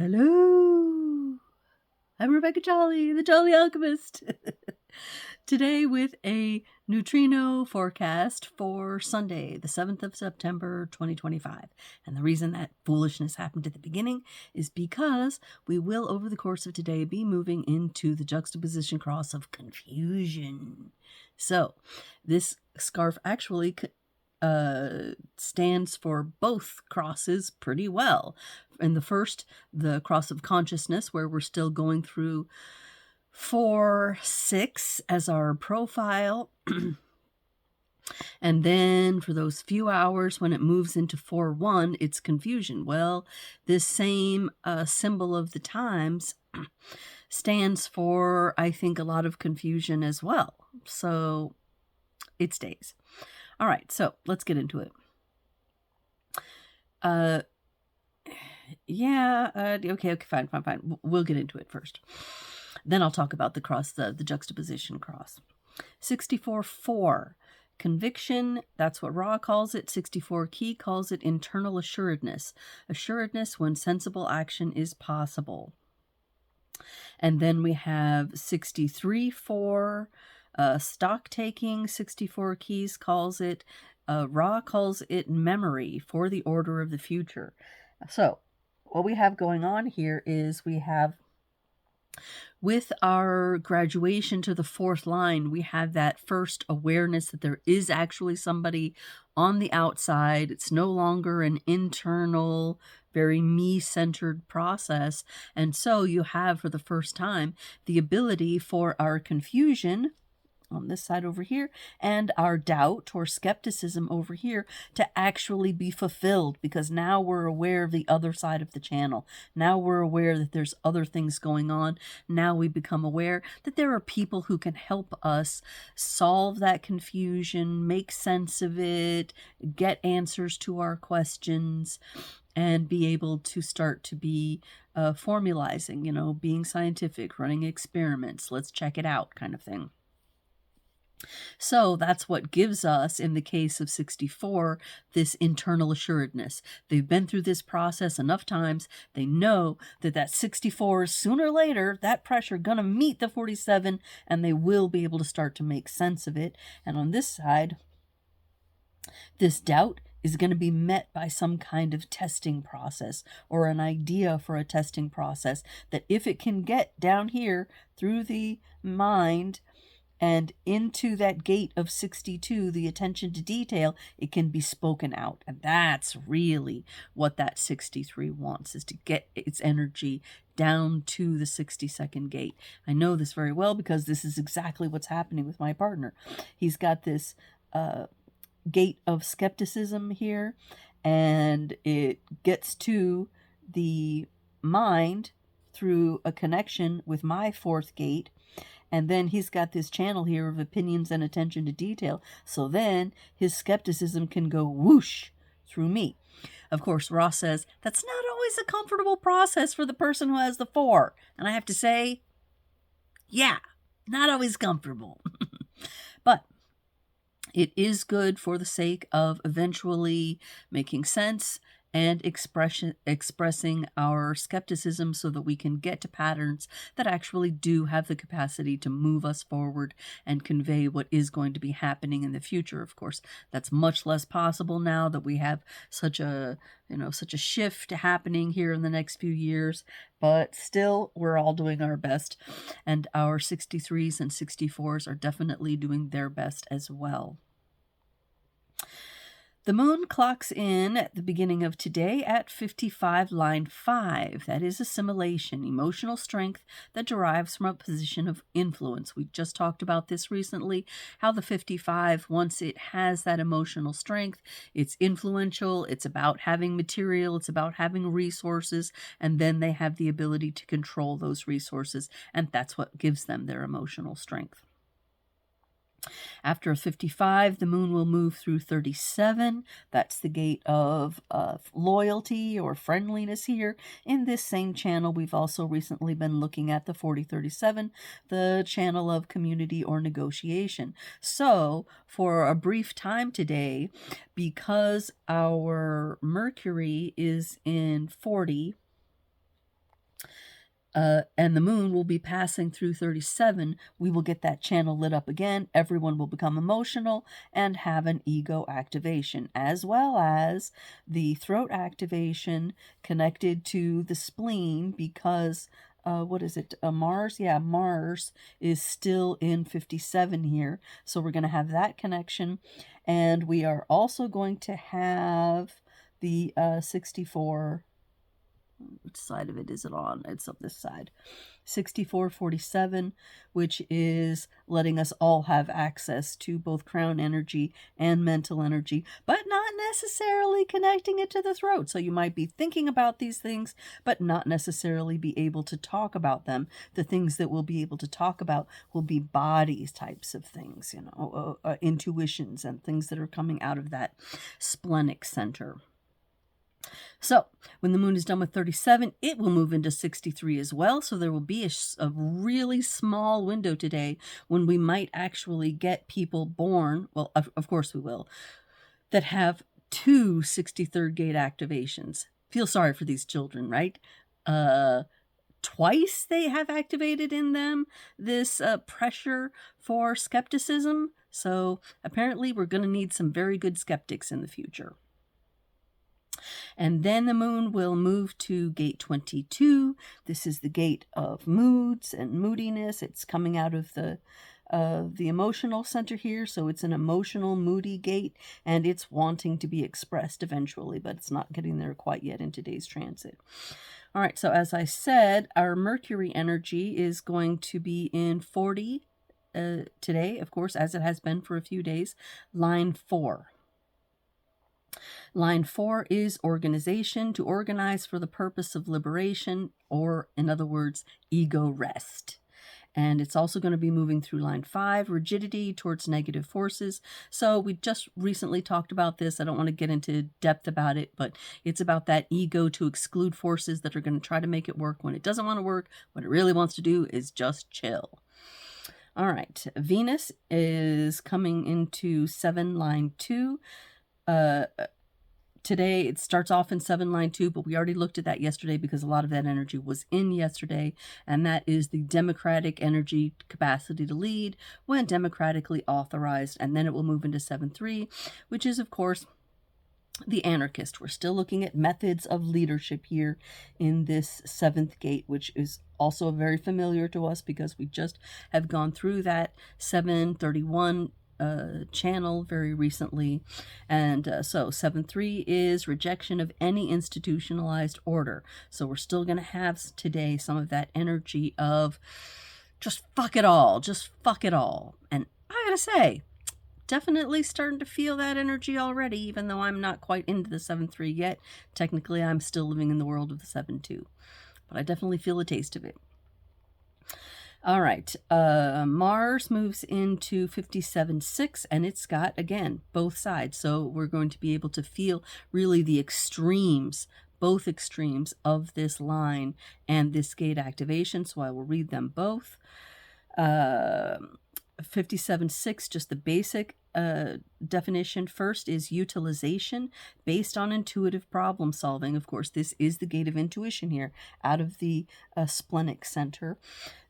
Hello, I'm Rebecca Jolly, the Jolly Alchemist. Today with a neutrino forecast for Sunday, the 7th of September, 2025. And the reason that foolishness happened at the beginning is because we will, over the course of today, be moving into the juxtaposition cross of confusion. So this scarf actually stands for both crosses pretty well. In the first, the cross of consciousness, where we're still going through 4-6 as our profile. And then for those few hours when it moves into 4-1, it's confusion. Well, this same symbol of the times stands for, I think, a lot of confusion as well. So it stays. All right, so let's get into it. Okay, fine. We'll get into it first. Then I'll talk about the cross, the juxtaposition cross. 64-4, conviction, that's what Ra calls it. 64 key calls it internal assuredness. Assuredness when sensible action is possible. And then we have 63-4, stock taking. 64 keys calls it, Ra calls it memory for the order of the future. So what we have going on here is we have, with our graduation to the 4th line, we have that first awareness that there is actually somebody on the outside. It's no longer an internal, very me-centered process. And so you have, for the first time, the ability for our confusion on this side over here and our doubt or skepticism over here to actually be fulfilled, because now we're aware of the other side of the channel. Now we're aware that there's other things going on. Now we become aware that there are people who can help us solve that confusion, make sense of it, get answers to our questions, and be able to start to be formalizing, being scientific, running experiments, let's check it out kind of thing. So that's what gives us, in the case of 64, this internal assuredness. They've been through this process enough times. They know that 64, sooner or later, that pressure gonna meet the 47, and they will be able to start to make sense of it. And on this side, this doubt is going to be met by some kind of testing process or an idea for a testing process that, if it can get down here through the mind and into that gate of 62, the attention to detail, it can be spoken out. And that's really what that 63 wants, is to get its energy down to the 62nd gate. I know this very well because this is exactly what's happening with my partner. He's got this gate of skepticism here, and it gets to the mind through a connection with my 4th gate. And then he's got this channel here of opinions and attention to detail. So then his skepticism can go whoosh through me. Of course, Ross says that's not always a comfortable process for the person who has the 4. And I have to say, yeah, not always comfortable. But it is good for the sake of eventually making sense and expressing our skepticism, so that we can get to patterns that actually do have the capacity to move us forward and convey what is going to be happening in the future. Of course, that's much less possible now that we have such a shift happening here in the next few years, but still, we're all doing our best, and our 63s and 64s are definitely doing their best as well. The moon clocks in at the beginning of today at 55, line 5. That is assimilation, emotional strength that derives from a position of influence. We just talked about this recently, how the 55, once it has that emotional strength, it's influential, it's about having material, it's about having resources, and then they have the ability to control those resources, and that's what gives them their emotional strength. After 55, the moon will move through 37. That's the gate of loyalty or friendliness here. In this same channel, we've also recently been looking at the 4037, the channel of community or negotiation. So for a brief time today, because our Mercury is in 40, and the moon will be passing through 37, we will get that channel lit up again. Everyone will become emotional and have an ego activation, as well as the throat activation connected to the spleen because, what is it? Mars? Yeah, Mars is still in 57 here. So we're going to have that connection. And we are also going to have the 64. Which side of it is it on? It's on this side. 6447, which is letting us all have access to both crown energy and mental energy, but not necessarily connecting it to the throat. So you might be thinking about these things, but not necessarily be able to talk about them. The things that we'll be able to talk about will be bodies types of things, intuitions and things that are coming out of that splenic center. So when the moon is done with 37, it will move into 63 as well. So there will be a really small window today when we might actually get people born. Well, of course we will, that have two 63rd gate activations. Feel sorry for these children, right? Twice they have activated in them this pressure for skepticism. So apparently we're going to need some very good skeptics in the future. And then the moon will move to gate 22. This is the gate of moods and moodiness. It's coming out of the emotional center here. So it's an emotional, moody gate, and it's wanting to be expressed eventually, but it's not getting there quite yet in today's transit. All right, so as I said, our Mercury energy is going to be in 40 today, of course, as it has been for a few days, line 4. Line 4 is organization, to organize for the purpose of liberation, or in other words, ego rest. And it's also going to be moving through line 5, rigidity towards negative forces. So we just recently talked about this. I don't want to get into depth about it, but it's about that ego to exclude forces that are going to try to make it work when it doesn't want to work. What it really wants to do is just chill. All right, Venus is coming into 7, line 2. Today, it starts off in 7, line 2, but we already looked at that yesterday because a lot of that energy was in yesterday, and that is the democratic energy capacity to lead when democratically authorized, and then it will move into 7-3, which is, of course, the anarchist. We're still looking at methods of leadership here in this 7th gate, which is also very familiar to us because we just have gone through that 731 channel very recently. And so 7-3 is rejection of any institutionalized order. So we're still going to have today some of that energy of just fuck it all, And I gotta say, definitely starting to feel that energy already, even though I'm not quite into the 7-3 yet. Technically, I'm still living in the world of the 7-2, but I definitely feel a taste of it. All right, Mars moves into 57-6, and it's got, again, both sides. So we're going to be able to feel really the extremes, both extremes of this line and this gate activation. So I will read them both. 57-6, just the basic definition first is utilization based on intuitive problem solving. Of course, this is the gate of intuition here out of the splenic center.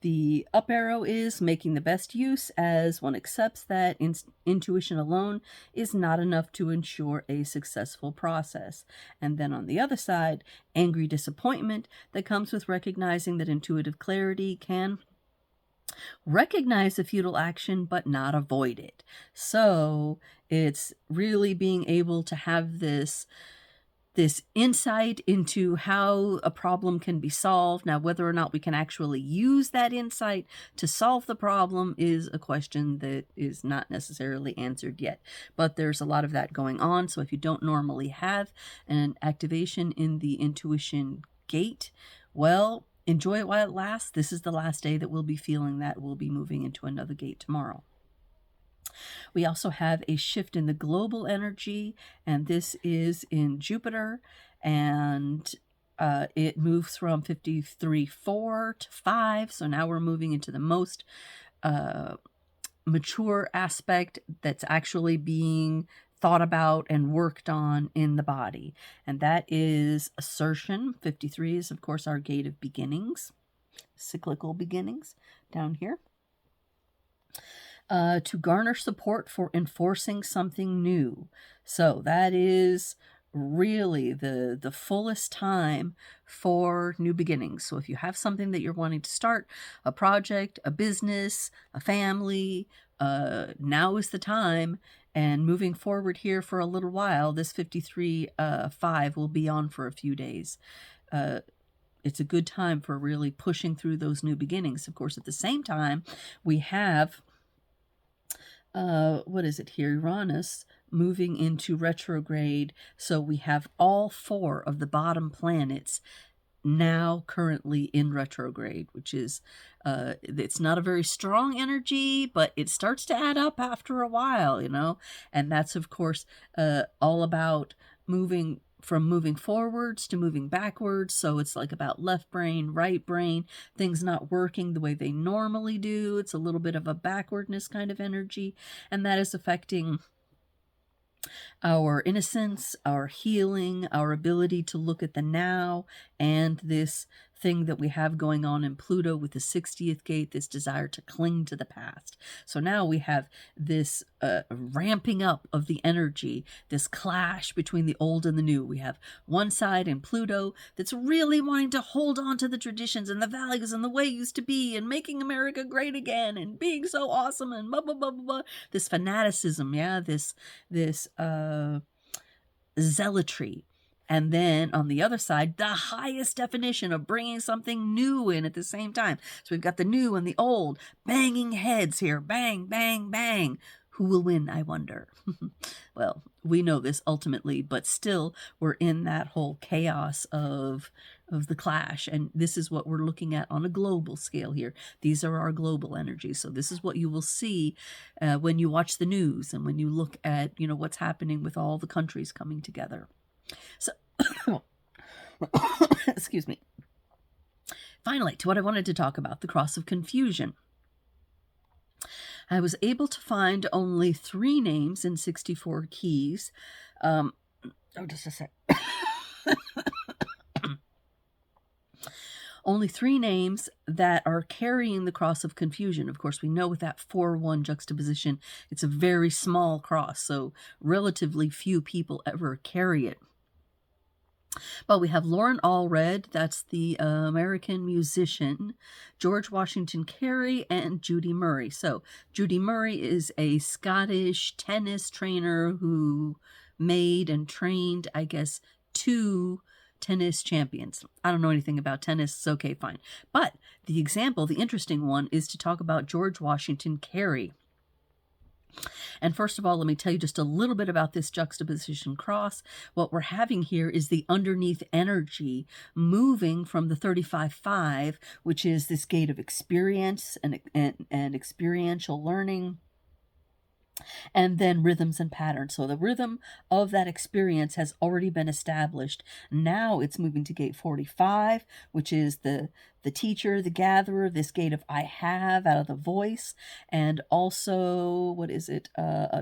The up arrow is making the best use as one accepts that intuition alone is not enough to ensure a successful process. And then on the other side, angry disappointment that comes with recognizing that intuitive clarity can recognize a futile action but not avoid it. So it's really being able to have this insight into how a problem can be solved. Now, whether or not we can actually use that insight to solve the problem is a question that is not necessarily answered yet. But there's a lot of that going on. So if you don't normally have an activation in the intuition gate, well, enjoy it while it lasts. This is the last day that we'll be feeling that. We'll be moving into another gate tomorrow. We also have a shift in the global energy, and this is in Jupiter, and it moves from 53-4 to 5. So now we're moving into the most mature aspect that's actually being thought about and worked on in the body. And that is assertion. 53 is, of course, our gate of beginnings. cyclical beginnings down here. To garner support for enforcing something new. So that is really the fullest time for new beginnings. So if you have something that you're wanting to start, a project, a business, a family, now is the time. And moving forward here for a little while, this 53-5 will be on for a few days. It's a good time for really pushing through those new beginnings. Of course, at the same time, we have what is it here? Uranus moving into retrograde. So we have all 4 of the bottom planets now currently in retrograde, which is, it's not a very strong energy, but it starts to add up after a while, you know, and that's, of course, all about moving forwards to moving backwards. So it's like about left brain, right brain, things not working the way they normally do. It's a little bit of a backwardness kind of energy, and that is affecting our innocence, our healing, our ability to look at the now, and this thing that we have going on in Pluto with the 60th gate, this desire to cling to the past. So now we have this ramping up of the energy, this clash between the old and the new. We have one side in Pluto that's really wanting to hold on to the traditions and the values and the way it used to be and making America great again and being so awesome and blah, blah, blah, blah, blah. This fanaticism, yeah, this zealotry. And then on the other side, the highest definition of bringing something new in at the same time. So we've got the new and the old banging heads here. Bang, bang, bang. Who will win, I wonder? Well, we know this ultimately, but still we're in that whole chaos of the clash. And this is what we're looking at on a global scale here. These are our global energies. So this is what you will see when you watch the news and when you look at, you know, what's happening with all the countries coming together. So, excuse me. Finally, to what I wanted to talk about, the cross of confusion. I was able to find only 3 names in 64 keys. Just a sec. Only 3 names that are carrying the cross of confusion. Of course, we know with that 4-1 juxtaposition, it's a very small cross, so relatively few people ever carry it. But we have Lauren Allred, that's the American musician, George Washington Carey, and Judy Murray. So Judy Murray is a Scottish tennis trainer who made and trained, I guess, 2 tennis champions. I don't know anything about tennis. It's okay, fine. But the example, the interesting one, is to talk about George Washington Carey. And first of all, let me tell you just a little bit about this juxtaposition cross. What we're having here is the underneath energy moving from the 35-5, which is this gate of experience and experiential learning, and then rhythms and patterns. So the rhythm of that experience has already been established. Now it's moving to gate 45, which is the teacher, the gatherer, this gate of I have out of the voice, and also, what is it,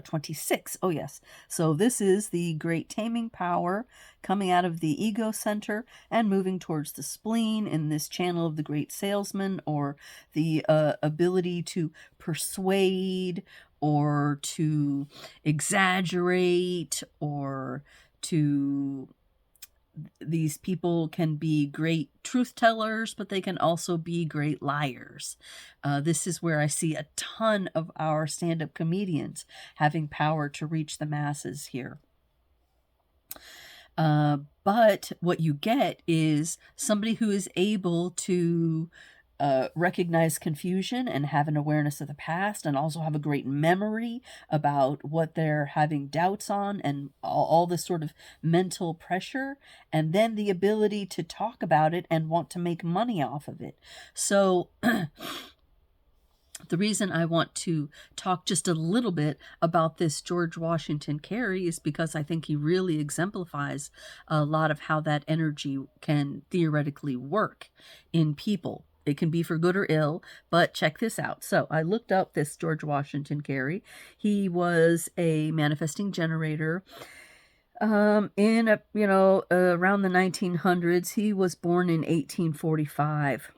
26. Oh, yes. So this is the great taming power coming out of the ego center and moving towards the spleen in this channel of the great salesman, or the ability to persuade or to exaggerate, or to, these people can be great truth tellers, but they can also be great liars. This is where I see a ton of our stand-up comedians having power to reach the masses here. But what you get is somebody who is able to recognize confusion and have an awareness of the past, and also have a great memory about what they're having doubts on, and all this sort of mental pressure, and then the ability to talk about it and want to make money off of it. So the reason I want to talk just a little bit about this George Washington Carey is because I think he really exemplifies a lot of how that energy can theoretically work in people. It can be for good or ill, but check this out. So I looked up this George Washington Carey. He was a manifesting generator around the 1900s. He was born in 1845.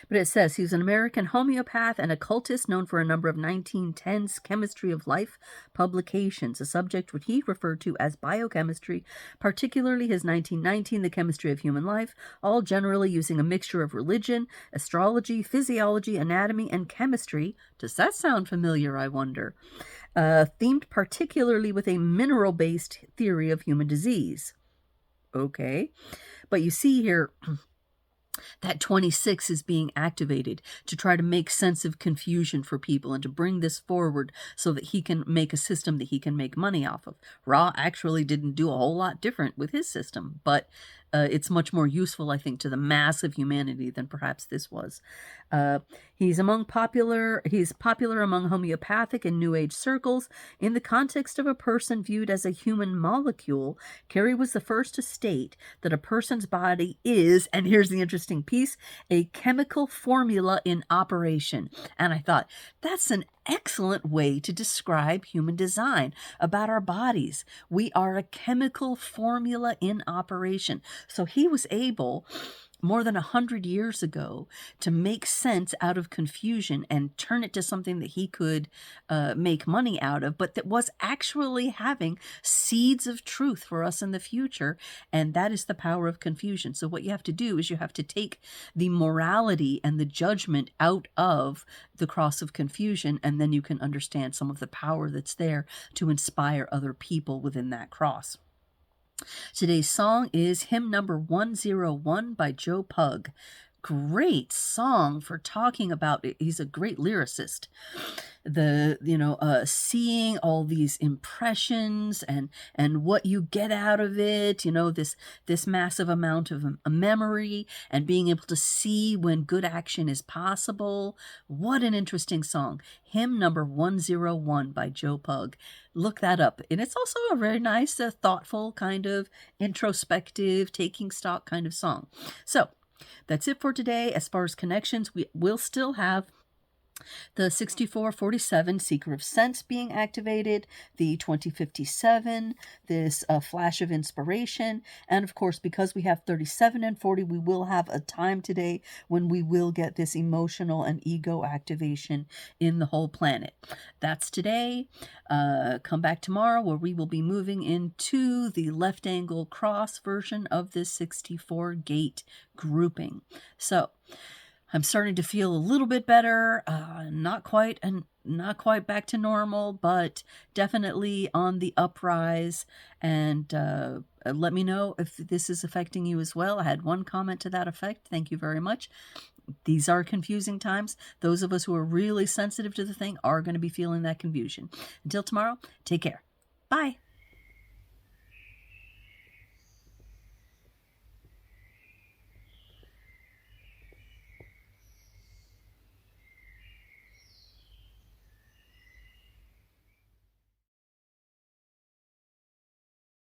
But it says he was an American homeopath and occultist known for a number of 1910s Chemistry of Life publications, a subject which he referred to as biochemistry, particularly his 1919 The Chemistry of Human Life, all generally using a mixture of religion, astrology, physiology, anatomy, and chemistry. Does that sound familiar, I wonder? Themed particularly with a mineral-based theory of human disease. Okay. But you see here, that 26 is being activated to try to make sense of confusion for people and to bring this forward so that he can make a system that he can make money off of. Ra actually didn't do a whole lot different with his system, but it's much more useful, I think, to the mass of humanity than perhaps this was. He's popular among homeopathic and New Age circles. In the context of a person viewed as a human molecule, Carey was the first to state that a person's body is, and here's the interesting piece, a chemical formula in operation. And I thought, that's an excellent way to describe human design about our bodies. We are a chemical formula in operation. So he was able, more than 100 years ago, to make sense out of confusion and turn it to something that he could make money out of, but that was actually having seeds of truth for us in the future. And that is the power of confusion. So what you have to do is you have to take the morality and the judgment out of the cross of confusion, and then you can understand some of the power that's there to inspire other people within that cross. Today's song is hymn number 101 by Joe Pug. Great song for talking about it. He's a great lyricist. Seeing all these impressions and what you get out of it, this massive amount of memory and being able to see when good action is possible. What an interesting song. Hymn number 101 by Joe Pug. Look that up. And it's also a very nice, thoughtful, kind of introspective, taking stock kind of song. So that's it for today. As far as connections, we will still have the 6447 Seeker of Sense being activated, the 2057, this Flash of Inspiration, and of course, because we have 37 and 40, we will have a time today when we will get this emotional and ego activation in the whole planet. That's today. Come back tomorrow where we will be moving into the left angle cross version of this 64 gate grouping. So I'm starting to feel a little bit better, not quite back to normal, but definitely on the uprise. And let me know if this is affecting you as well. I had one comment to that effect. Thank you very much. These are confusing times. Those of us who are really sensitive to the thing are going to be feeling that confusion. Until tomorrow, take care. Bye.